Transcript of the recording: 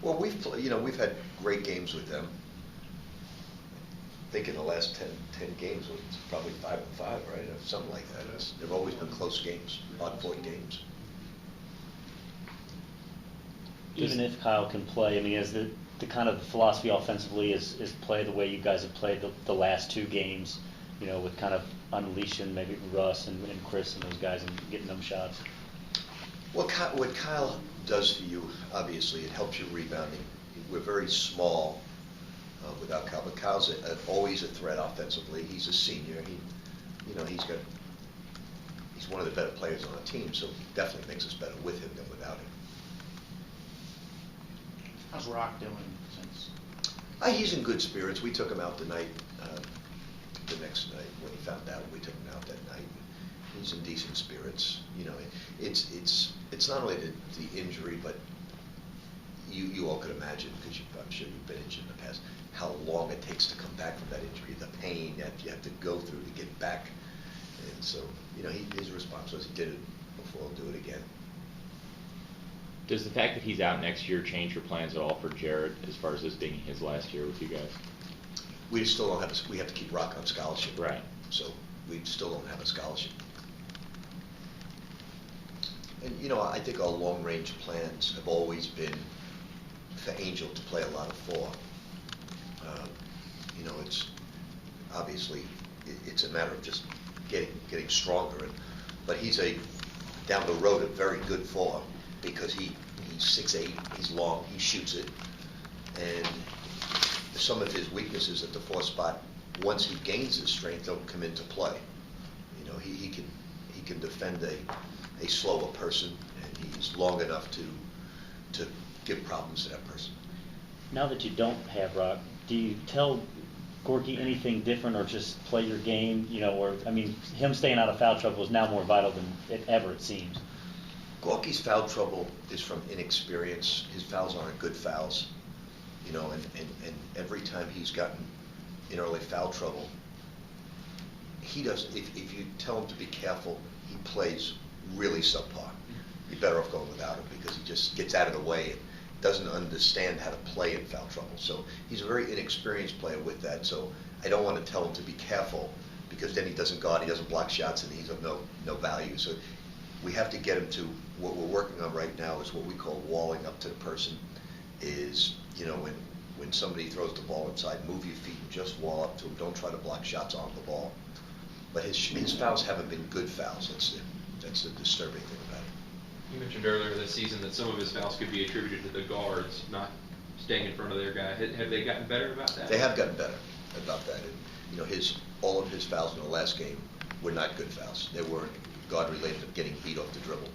Well, we've had great games with them. I think in the last 10 games, it's probably 5-5, right? Or something like that. They've always been close games, hard-fought games. Even if Kyle can play, I mean, is the kind of philosophy offensively is play the way you guys have played the last 2 games, you know, with kind of unleashing maybe Russ and Chris and those guys and getting them shots? Well, what Kyle does for you, obviously, it helps you rebounding. We're very small without Kyle, but Kyle's always a threat offensively. He's a senior. He's one of the better players on our team, so he definitely makes us better with him than without him. How's Rock doing since? He's in good spirits. We took him out the next night when he found out. We took him out that night. He's in decent spirits. You know, it's not only the injury, but you all could imagine, because I'm sure you've been injured in the past, how long it takes to come back from that injury, the pain that you have to go through to get back. And so, you know, his response was he did it before, he'll do it again. Does the fact that he's out next year change your plans at all for Jared as far as this being his last year with you guys? We still don't have we have to keep Rock on scholarship. Right. So we still don't have a scholarship. And, you know, I think our long-range plans have always been for Angel to play a lot of 4. You know, it's obviously it's a matter of just getting stronger. But he's down the road a very good 4 because he's 6'8", he's long, he shoots it, and some of his weaknesses at the 4 spot, once he gains his strength, don't come into play. You know, he can defend a slower person, and he's long enough to give problems to that person. Now that you don't have Rock, do you tell Gorgui anything different, or just play your game? You know, or I mean, him staying out of foul trouble is now more vital than it seems. Gorgui's foul trouble is from inexperience. His fouls aren't good fouls. You know, and every time he's gotten in early foul trouble, he does. If you tell him to be careful, he plays really subpar. You're better off going without him because he just gets out of the way and doesn't understand how to play in foul trouble. So he's a very inexperienced player with that. So I don't want to tell him to be careful, because then he doesn't guard, he doesn't block shots, and he's of no value. So we have to get him to what we're working on right now is what we call walling up to the person. Is, you know, when somebody throws the ball inside, move your feet and just wall up to him. Don't try to block shots on the ball. But his fouls haven't been good fouls. That's the disturbing thing about it. You mentioned earlier this season that some of his fouls could be attributed to the guards not staying in front of their guy. Have they gotten better about that? They have gotten better about that. And, you know, all of his fouls in the last game were not good fouls. They weren't guard related to getting beat off the dribble.